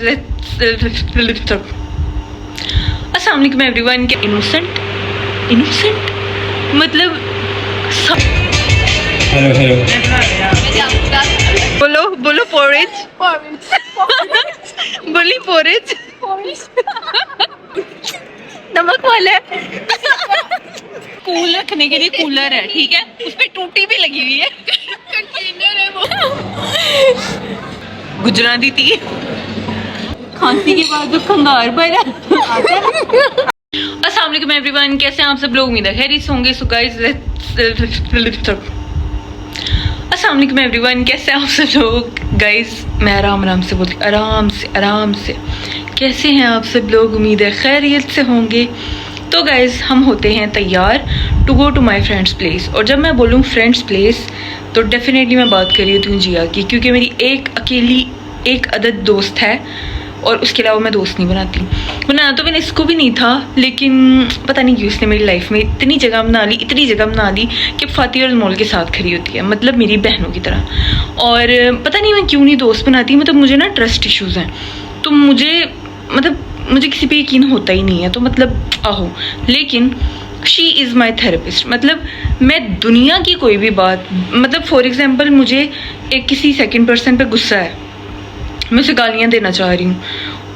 अस्सलाम वालेकुम एवरीवन। के इनोसेंट मतलब हेलो हेलो बोलो बोलो पोरेज बोली पोरेज नमक वाला है। कूल रखने के लिए कूलर है, ठीक है, उस पे टूटी भी लगी हुई है, कंटेनर है वो। गुजराती थी खांसी के बाद जो खंगार पर अस्सलाम वालेकुम एवरीवन, कैसे हैं आप सब लोग? उम्मीद है खैरियत से होंगे। सो गाइस अस्सलाम वालेकुम एवरीवन, कैसे हैं आप सब लोग? गाइस मैं आराम से बोलती, आराम से कैसे हैं आप सब लोग? उम्मीद है खैरियत से होंगे। तो गाइस हम होते हैं तैयार to go to my friends place. और जब मैं बोलूँ फ्रेंड्स प्लेस तो डेफिनेटली मैं बात कर रही होती हूँ जिया की, क्योंकि मेरी एक अदद दोस्त है और उसके अलावा मैं दोस्त नहीं बनाना तो मैंने इसको भी नहीं था, लेकिन पता नहीं क्यों इसने मेरी लाइफ में इतनी जगह बना ली कि फातिह और अनमोल के साथ खड़ी होती है, मतलब मेरी बहनों की तरह। और पता नहीं मैं क्यों नहीं दोस्त बनाती, मतलब मुझे ना ट्रस्ट इश्यूज़ हैं, तो मुझे किसी पे यकीन होता ही नहीं है, तो मतलब आहो। लेकिन शी इज़ माई थेरेपिस्ट, मतलब मैं दुनिया की कोई भी बात, मतलब फॉर एग्जाम्पल मुझे एक किसी सेकंड पर्सन पे गुस्सा है, मैं उसे गालियाँ देना चाह रही हूँ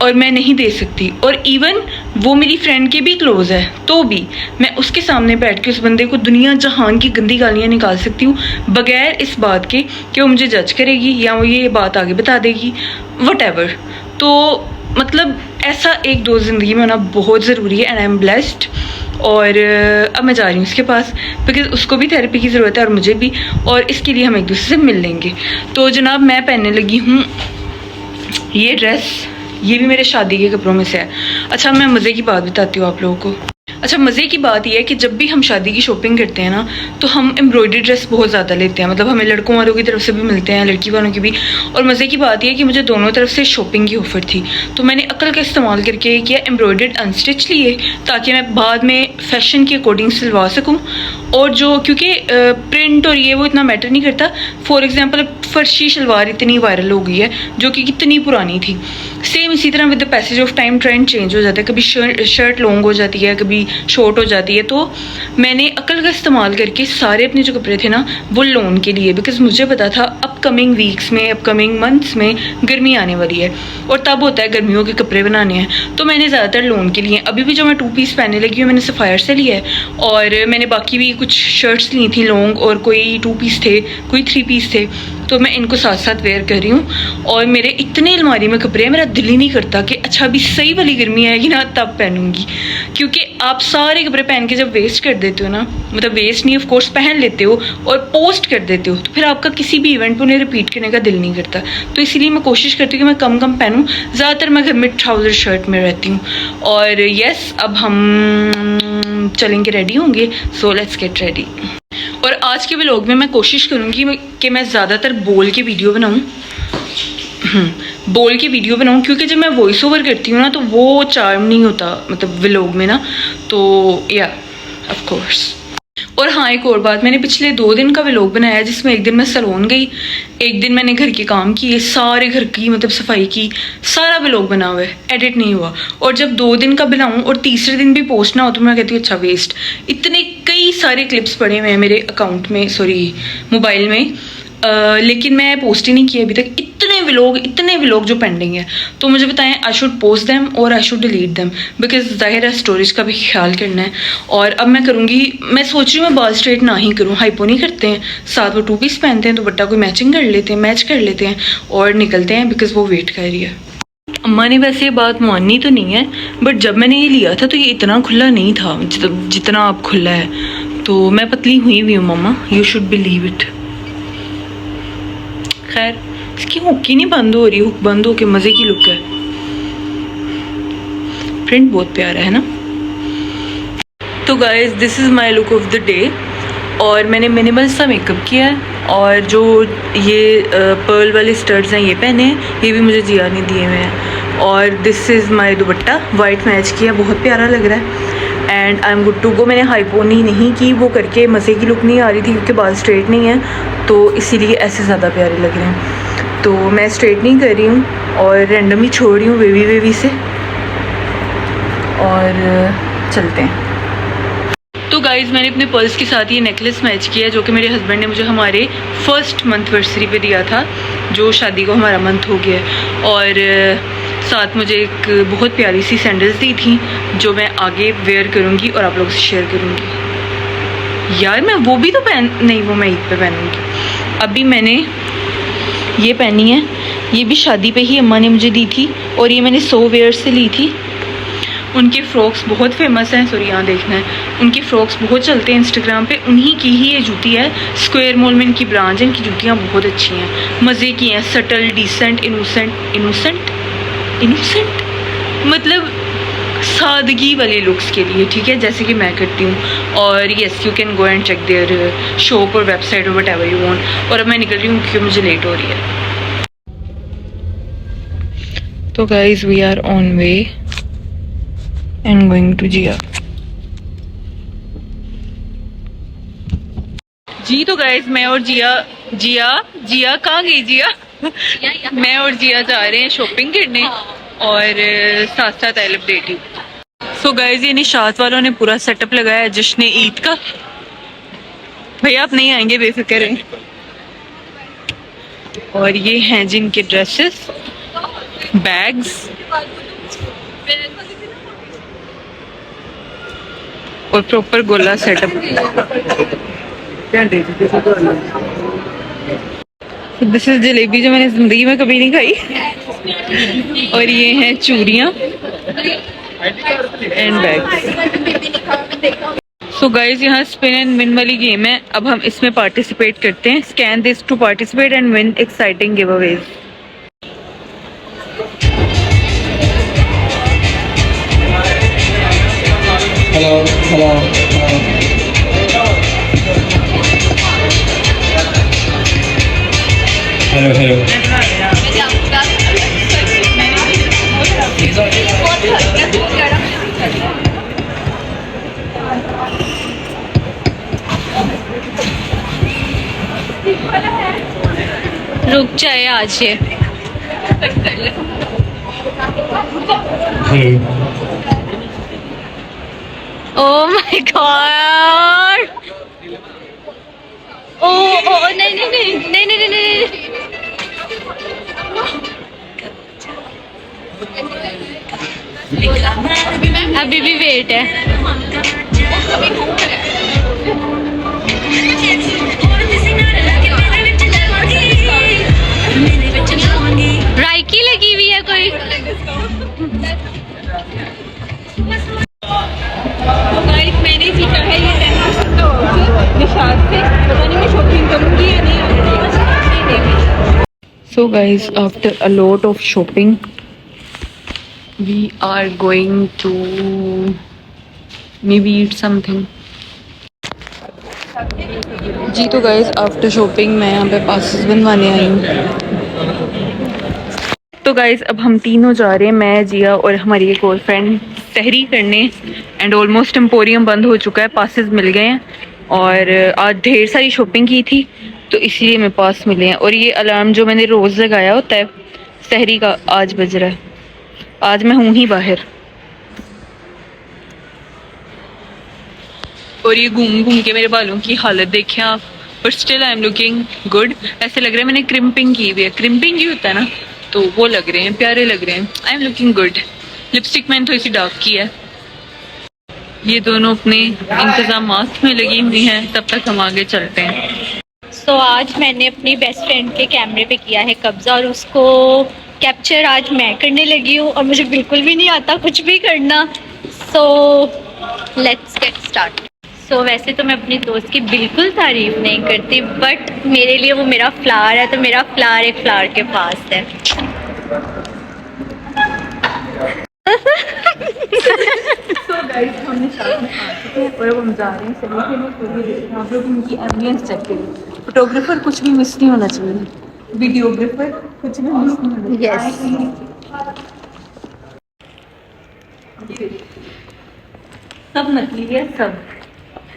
और मैं नहीं दे सकती, और इवन वो मेरी फ्रेंड के भी क्लोज है, तो भी मैं उसके सामने बैठ के उस बंदे को दुनिया जहान की गंदी गालियाँ निकाल सकती हूँ बगैर इस बात के कि वो मुझे जज करेगी या वो ये बात आगे बता देगी, वटेवर। तो मतलब ऐसा एक दोस्त ज़िंदगी में होना बहुत ज़रूरी है, एंड आई एम ब्लेस्ड। और अब मैं जा रही हूँ उसके पास, बिकॉज उसको भी थेरेपी की ज़रूरत है और मुझे भी, और इसके लिए हम एक दूसरे से मिल लेंगे। तो जनाब मैं पहनने लगी हूँ ये ड्रेस, ये भी मेरे शादी के कपड़ों में से है। अच्छा मैं मज़े की बात बताती हूँ आप लोगों को। अच्छा मज़े की बात यह है कि जब भी हम शादी की शॉपिंग करते हैं ना, तो हम एम्ब्रॉयडरी ड्रेस बहुत ज़्यादा लेते हैं, मतलब हमें लड़कों वालों की तरफ से भी मिलते हैं, लड़की वालों की भी। और मज़े की बात यह है कि मुझे दोनों तरफ से शॉपिंग की ऑफ़र थी, तो मैंने अक्ल का इस्तेमाल करके किया, एम्ब्रॉयडर्ड अनस्टिच लिए, ताकि मैं बाद में फ़ैशन के अकॉर्डिंग सिलवा सकूँ। और जो क्योंकि प्रिंट और ये वो इतना मैटर नहीं करता। फॉर एग्ज़ाम्पल फर्शी शलवार इतनी वायरल हो गई है जो कि कितनी पुरानी थी। सेम इसी तरह with the passage of time trend change हो जाता है, कभी शर्ट लॉन्ग हो जाती है, कभी शॉर्ट हो जाती है। तो मैंने अक्ल का इस्तेमाल करके सारे अपने जो कपड़े थे ना वो लोन के लिए, बिकॉज मुझे पता था अपकमिंग वीक्स में, अपकमिंग मंथ्स में गर्मी आने वाली है और तब होता है गर्मियों के कपड़े बनाने हैं, तो मैंने ज़्यादातर लोन के लिए। अभी भी जो मैं 2 पीस पहनने लगी हूँ मैंने सफ़ायर से लिया है, और मैंने बाकी भी कुछ शर्ट्स ली थी लॉन्ग, और कोई 2 पीस थे, कोई 3 पीस थे, तो मैं इनको साथ साथ वेयर कर रही हूँ। और मेरे इतने अलमारी में कपड़े हैं, मेरा दिल ही नहीं करता कि अच्छा अभी सही वाली गर्मी आएगी ना तब पहनूंगी, क्योंकि आप सारे कपड़े पहन के जब वेस्ट कर देते हो ना, मतलब वेस्ट नहीं ऑफ कोर्स पहन लेते हो और पोस्ट कर देते हो, तो फिर आपका किसी भी इवेंट पर उन्हें रिपीट करने का दिल नहीं करता। तो इसीलिए मैं कोशिश करती हूँ कि मैं कम पहनूँ, ज़्यादातर मैं घर में ट्राउज़र शर्ट में रहती हूँ। और यस अब हम चलेंगे, रेडी होंगे, सो लेट्स गेट रेडी। और आज के व्लॉग में मैं कोशिश करूँगी कि मैं ज़्यादातर बोल के वीडियो बनाऊँ, क्योंकि जब मैं वॉइस ओवर करती हूँ ना तो वो चार्म नहीं होता, मतलब व्लॉग में ना, तो या ऑफ कोर्स। और हाँ एक और बात, मैंने पिछले 2 दिन का व्लॉग बनाया जिसमें एक दिन मैं सैलून गई, एक दिन मैंने घर के काम किए, सारे घर की मतलब सफाई की, सारा व्लॉग बना हुआ है, एडिट नहीं हुआ। और जब 2 दिन का बनाऊँ और तीसरे दिन भी पोस्ट ना हो तो मैं कहती हूँ अच्छा वेस्ट। इतने कई सारे क्लिप्स पड़े हुए हैं मेरे अकाउंट में, सॉरी मोबाइल में, लेकिन मैं पोस्ट ही नहीं किया अभी तक। इतने व्लॉग जो पेंडिंग है, तो मुझे बताएं आई शुड पोस्ट देम और I should delete them, because जाहिर है स्टोरेज का भी ख्याल करना है। और अब मैं करूँगी, मैं सोच रही हूँ मैं बाल स्ट्रेट ना ही करूँ, हाइपो नहीं करते हैं, साथ वो 2 पीस पहनते हैं, दुपट्टा कोई मैच कर लेते हैं और निकलते हैं, बिकॉज वो वेट कर रही है। अम्मा ने वैसे ये बात माननी तो नहीं है, बट जब मैंने ये लिया था तो ये इतना खुला नहीं था जितना अब खुला है, तो मैं पतली हुई हूँ मम्मा, यू शुड बिलीव इट। खैर इसकी हुक ही नहीं बंद हो रही, हुक बंद हो के मज़े की लुक है, प्रिंट बहुत प्यारा है ना। तो guys this is my look of the day, और मैंने मिनिमल सा मेकअप किया है, और जो ये पर्ल वाले स्टड्स हैं ये पहने हैं, ये भी मुझे जिया ने दिए हुए हैं। और this is my dupatta, white match किया, बहुत प्यारा लग रहा है, and I am good to go. मैंने हाईपोनी नहीं की, वो करके मज़े की लुक नहीं आ रही थी क्योंकि बाल स्ट्रेट नहीं है, तो इसीलिए ऐसे ज़्यादा प्यारे लग रहे हैं। तो मैं स्ट्रेटनिंग कर रही हूँ और रैंडमली छोड़ रही हूँ वेवी से, और चलते हैं। तो गाइज़ मैंने अपने पर्स के साथ ये नेकलेस मैच किया जो कि मेरे हस्बैंड ने मुझे हमारे फर्स्ट मंथवर्सरी पे दिया था, जो शादी को हमारा मंथ हो गया है। और साथ मुझे एक बहुत प्यारी सी सैंडल्स दी थी जो मैं आगे वेयर करूँगी और आप लोगों से शेयर करूँगी। यार मैं वो भी तो नहीं, वो मैं ईद पे पहनूँगी। अभी मैंने ये पहनी है, ये भी शादी पे ही अम्मा ने मुझे दी थी, और ये मैंने सो वेयर से ली थी। उनके फ्रॉक्स बहुत फेमस हैं, सॉरी यहाँ देखना है, उनकी फ्रॉक्स बहुत चलते हैं इंस्टाग्राम पे। उन्हीं की ही ये जूती है, स्क्वायर मॉल में इनकी ब्रांच है। इनकी जूतियाँ बहुत अच्छी हैं, मज़े की हैं, सटल, डिसेंट, इनोसेंट मतलब सादगी वाले लुक्स के लिए, ठीक है, जैसे कि मैं करती हूँ। और yes, you can go and check their shop और वेबसाइट और व्हाटएवर यू वांट। और अब मैं निकल रही हूँ क्योंकि मुझे लेट हो रही है। तो guys we are on way and going to जिया। जी तो गाइज मैं और जिया कहाँ गई जिया? मैं और जिया जा रहे हैं शॉपिंग करने और साथ साथ I love dating. So guys ये निशात वालों ने पूरा सेटअप लगाया है जश्न ईद का। भैया आप नहीं आएंगे, बेफिक्र हैं। और ये हैं जिनके ड्रेसेस, बैग्स और प्रॉपर गोला सेटअप। दिस इज जलेबी जो मैंने जिंदगी में कभी नहीं खाई। और ये हैं चूड़ियाँ एंड बैग्स। सो गाइज यहाँ स्पिन एंड विन वाली गेम है, अब हम इसमें पार्टिसिपेट करते हैं। Scan this to participate and win exciting giveaways. Hello रुक जाए आज ये। ओह माय गॉड, ओ नहीं। अभी भी वेट है। राइकी लगी हुई है कोई। मैंने सीखा है ये 10% निशात से, पता नहीं मैं शॉपिंग करूंगी या नहीं। So guys, after a lot of shopping, we are going to maybe eat something. जी तो गाइज आफ्टर शॉपिंग मैं यहाँ पे पासेस बनवाने आई हूँ। तो गाइज अब हम तीनों जा रहे हैं, मैं, जिया और हमारी एक और फ्रेंड, सहरी करने। एंड ऑलमोस्ट एम्पोरियम बंद हो चुका है, पासेस मिल गए हैं। और आज ढेर सारी शॉपिंग की थी तो इसीलिए मेरे पास मिले हैं। और ये अलार्म जो मैंने रोज़ लगाया होता है सहरी का, आज बज रहा है। आज मैं हूँ ही बाहर। और ये घूम घूम के मेरे बालों की हालत देखें आप, but still I am looking good. ऐसे लग रहा है मैंने क्रिम्पिंग की हुई है, क्रिम्पिंग ही होता है ना, तो वो लग रहे हैं, प्यारे लग रहे हैं। I am looking good. Lipstick मैंने थोड़ी सी डार्क की है। ये दोनों अपने इंतजामात में लगी हुई हैं, तब तक हम आगे चलते हैं। सो आज मैंने अपनी बेस्ट फ्रेंड के कैमरे पे किया है कब्जा और उसको कैप्चर आज मैं करने लगी हूँ, और मुझे बिल्कुल भी नहीं आता कुछ भी करना। So let's get start. So वैसे तो मैं अपनी दोस्त की बिल्कुल तारीफ नहीं करती, बट मेरे लिए वो मेरा फ्लावर है, तो मेरा फ्लावर एक फ्लावर के पास है। हमने साथ में आ चुके हैं और अब हम जा रहे हैं सलीखे में। तो ये देखिए आप लोग इनकी एम्बियंस चेक करिए। फोटोग्राफर कुछ भी मिस नहीं होना चाहिए, वीडियोग्राफर कुछ भी मिस नहीं होना चाहिए। सब नकली है, सब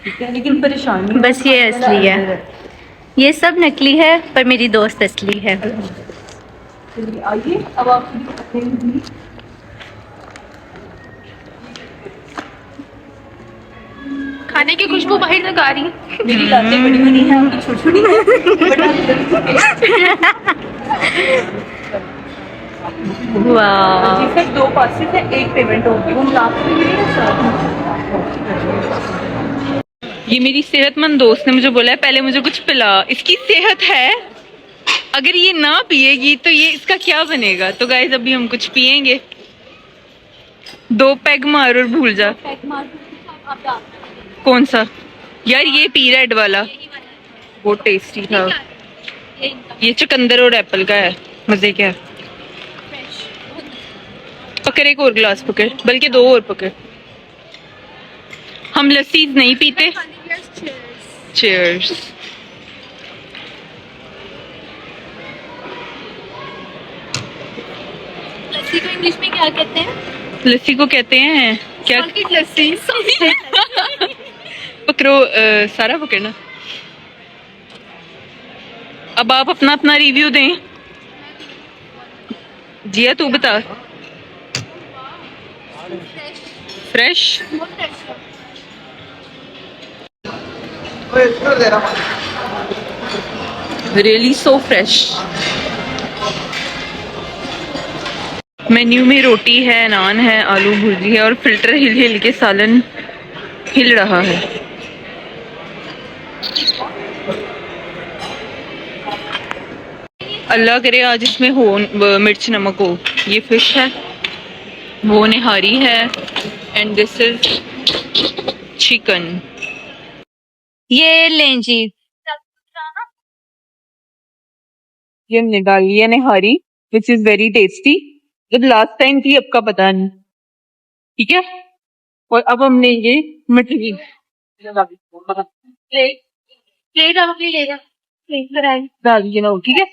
ठीक है, लेकिन परेशानी बस ये असली है। ये सब नकली है पर मेरी दोस्त असली है। चलिए आइए, अब आप शुरू करते हैं। खाने की खुशबू बाहर तक आ रही। मेरी लातें बड़ी बड़ी हैं, उनकी छोटी छोटी वाह, जी सर, 2 पासेस है, 1 पेमेंट होगी, वो लास्ट में ये मेरी सेहतमंद दोस्त ने मुझे बोला है पहले मुझे कुछ पिला, इसकी सेहत है, अगर ये ना पिएगी तो ये इसका क्या बनेगा। तो गाइस अभी हम कुछ पिएंगे, 2 पैग मार और भूल जा। कौन सा यार, ये पी रेड वाला, बहुत टेस्टी था। ये चुकंदर और एप्पल का है, मजे क्या है। पकड़ एक और गिलास पकड़, बल्कि 2 और पकड़। हम लस्सी नहीं पीते। चीयर्स। लस्सी को इंग्लिश में क्या कहते हैं? लस्सी को कहते हैं क्या? लस्सी। पकड़ो, सारा पकड़ना। अब आप अपना अपना रिव्यू दें। जिया तू बता। Fresh. Really so fresh. Menu में रोटी है, नान है, आलू भुर्जी है और फिल्टर हिल हिल के सालन हिल रहा है। अल्लाह करे आज इसमें हो मिर्च नमक हो। ये फिश है, वो निहारी है, एंड दिस इज चिकन। ये लें जी। ये हमने डाल लिया निहारी, विच इज वेरी टेस्टी। जब लास्ट टाइम थी अब का पता नहीं, ठीक है। और अब हमने ये मटरी प्लेट आप अपनी ले जा, प्लेट कराएं। डाल दिया ना, ठीक है।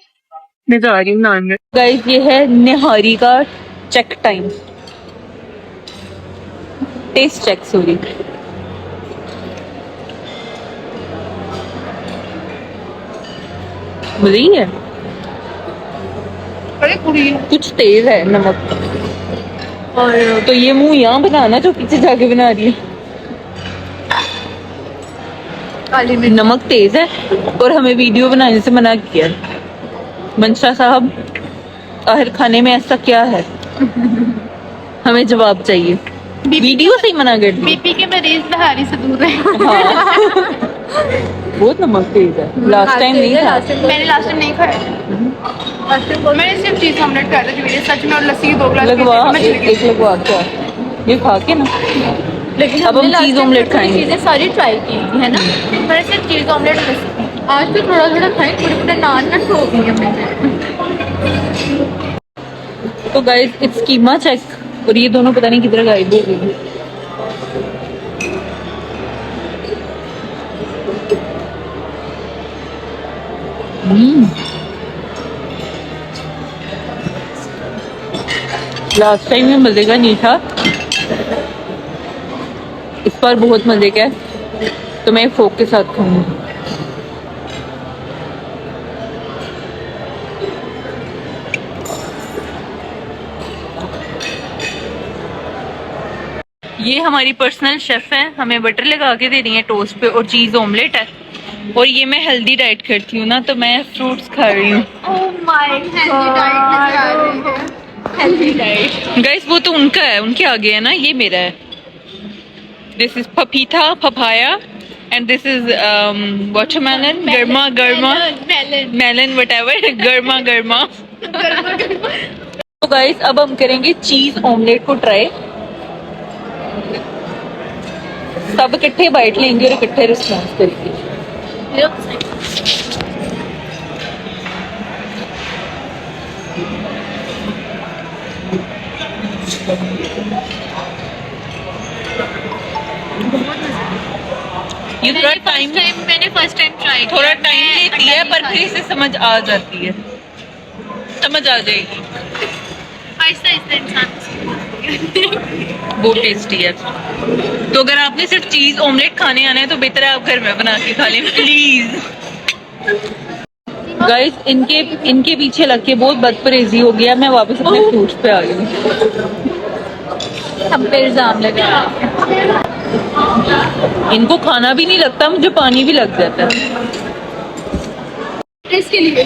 मैं जा रही हूँ नान। गाइस ये है निहारी का check time, test check, sorry. मज़े है, कुछ तेज है नमक। और तो ये मुंह यहाँ बनाना जो पीछे जाके बना रही है। काली मिर्च नमक तेज है और हमें वीडियो बनाने से मना किया। मंशा साहब, आखिर खाने में ऐसा क्या है? हमें जवाब चाहिए। वीडियो से ही मना कर दी। बीपी के मरीज नहारी से दूर रहे। हाँ। बहुत नमक तेज है, लास्ट टाइम नहीं था। मैंने लास्ट टाइम नहीं खाया। मैंने सिर्फ चीज ऑमलेट खाया था जो मेरे सच में, और लस्सी 2 गिलास लगवा एक लगवा क्या, ये खा के ना। लेकिन अब हम चीज ऑमलेट खाएंगे। चीजें सारी ट्राई की है ना, मैंने सिर्फ चीज ऑमलेट लस्सी। आज तो थोड़ा थोड़ा खाएं, थोड़े थोड़े नान ना ठोक दिए हमने। तो गाइस इट्स कीमा चेक, और ये दोनों पता नहीं किधर गायब हो गए। लास्ट टाइम में मजे का नहीं था, इस बार बहुत मजे का है, तो मैं फोक के साथ खाऊंगी। ये हमारी पर्सनल शेफ है, हमें बटर लगा के दे रही है टोस्ट पे, और चीज ऑमलेट है। और ये मैं हेल्दी डाइट करती हूँ ना, तो मैं फ्रूट्स खा रही हूँ। Healthy diet. गाइस वो तो उनका है, उनके आगे है ना, ये मेरा है। दिस इज पपीता, papaya, and this is watermelon, गर्मा गर्मा, मेलन व्हाटएवर, गर्मा गर्मा। तो गाइस अब हम करेंगे चीज ऑमलेट को ट्राई। सब इकट्ठे बाइट लेंगे और इकट्ठे रिस्पॉन्स करेंगे। ये थोड़ा टाइम, मैंने फर्स्ट टाइम ट्राई किया। थोड़ा टाइम लेती है, पर फिर इसे समझ आ जाती है, समझ आ जाएगी। आहिस्ता आहिस्ता इंसान बहुत टेस्टी है। तो अगर आपने सिर्फ चीज ऑमलेट खाने आना है तो बेहतर है आप घर में बना के खा लें प्लीज। गाइस इनके पीछे लग के बहुत बदपरहेजी हो गया, मैं वापस अपने फ्रूट्स पे आ गई। हम पे इल्जाम लगा। इनको खाना भी नहीं लगता, मुझे पानी भी लग जाता है। इसके लिए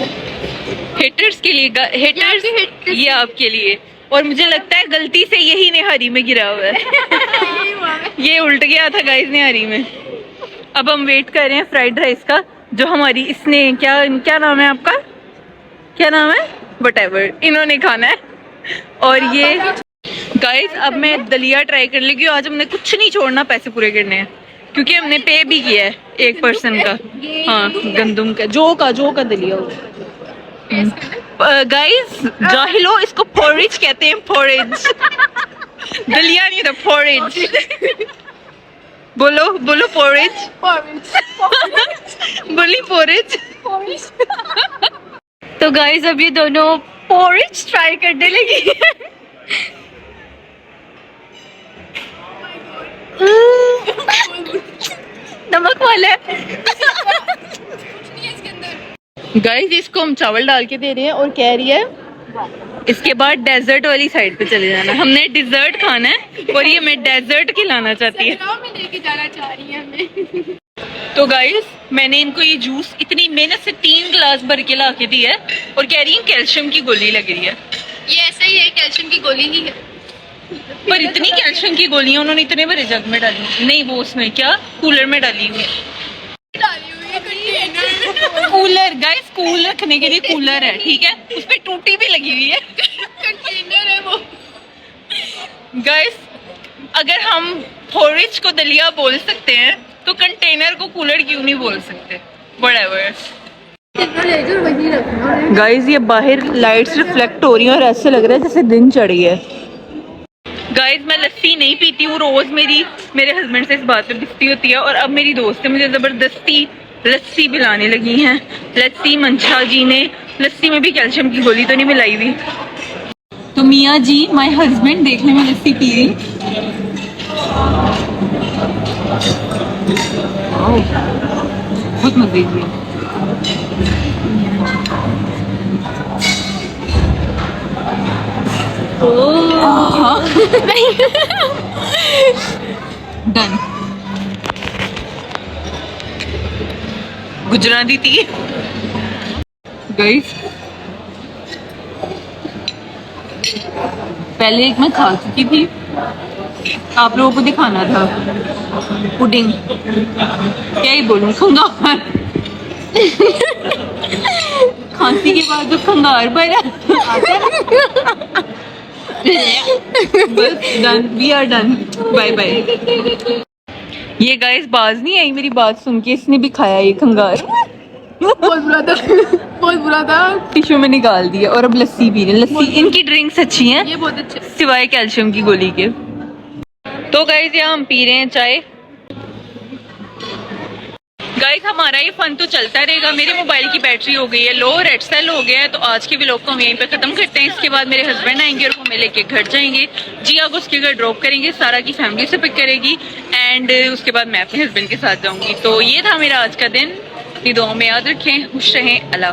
हेटर्स के लिए, हेटर्स ये आपके लिए। और मुझे लगता है गलती से यही निहारी में गिरा हुआ है। ये उल्ट गया था गाइस निहारी में। अब हम वेट कर रहे हैं फ्राइड राइस का, जो हमारी इसने क्या नाम है आपका, क्या नाम है, व्हाटएवर, इन्होंने खाना है। और ये गाइस अब मैं दलिया ट्राई कर लेगी। आज हमने कुछ नहीं छोड़ना, पैसे पूरे करने हैं क्योंकि हमने पे भी किया है एक पर्सन का। हाँ, गंदम का जो का दलिया हो। गाइस जाहिलो, इसको पोरिज कहते हैं, पोरिज। दलिया नहीं था, पोरिज। बोलो बोलो पोरिज। बोली पोरिज। तो गाइस अब ये दोनों पोरिज ट्राई करने लगी। नमक वाला है। गाइस इसको हम चावल डाल के दे रहे हैं और कह रही है इसके बाद डेजर्ट वाली साइड पे चले जाना। हमने डिजर्ट खाना है और ये मैं डेजर्ट खिलाना चाहती है। लेके जाना चाह रही है हमें। तो गाइस मैंने इनको ये जूस इतनी मेहनत से 3 गिलास भर के ला के दिया है और कह रही है कैल्शियम की गोली लग रही है। ये ऐसा ही है, कैल्शियम की गोली ही है। पर इतनी कैल्शियम की गोलियां उन्होंने इतने बड़े जग में डाली, नहीं वो उसमें क्या कूलर में डाली हुई है। कूलर गाइस, कूल रखने के लिए कूलर है, ठीक है, उस पे टूटी भी लगी हुई है। कंटेनर है वो। गाइस अगर हम पोरिज को दलिया बोल सकते हैं तो कंटेनर को कूलर क्यों नहीं बोल सकते। व्हाटएवर। गाइस ये बाहर लाइट्स रिफ्लेक्ट हो रही हैं और ऐसे लग रहा है जैसे दिन चढ़ी है। गाइस मैं लस्सी नहीं पीती हूँ, रोज मेरे हस्बैंड से इस बात पे बिस्ती होती है और अब मेरी दोस्त है मुझे जबरदस्ती लस्सी पिलाने लगी हैं। लस्सी मंशा जी ने, लस्सी में भी कैल्शियम की गोली तो नहीं मिलाई हुई। तो मियाँ जी माय हस्बैंड देखने में लस्सी पी रही। बहुत मजे की है। डन। गुजराती थी गाइस। पहले एक मैं खा चुकी थी, आप लोगों को दिखाना था। पुडिंग क्या ही बोलूं, खंगार। खांसी के बाद जो खंगार भरा। बस done, we are done, bye bye. ये गाइस बाज नहीं आई मेरी बात सुन के, इसने भी खाया ये खंगार। बहुत बुरा था, बहुत बुरा था। टिश्यू में निकाल दिया और अब लस्सी पी रहे हैं। लस्सी, इनकी ड्रिंक्स अच्छी हैं, ये बहुत अच्छे, सिवाय कैल्शियम की गोली के। तो गाइस यहाँ हम पी रहे हैं चाय। गाइस हमारा ये फन तो चलता रहेगा। मेरे मोबाइल की बैटरी हो गई है लो, रेड सेल हो गया है, तो आज के व्लॉग को हम यहीं पे खत्म करते हैं। इसके बाद मेरे हस्बैंड आएंगे और वो हमें लेके घर जाएंगे। जिया को उसके घर ड्रॉप करेंगे, सारा की फैमिली से पिक करेगी एंड उसके बाद मैं अपने हस्बैंड के साथ जाऊंगी। तो ये था मेरा आज का दिन। अपनी दुआओं में याद रखें, खुश रहें, अल्लाह।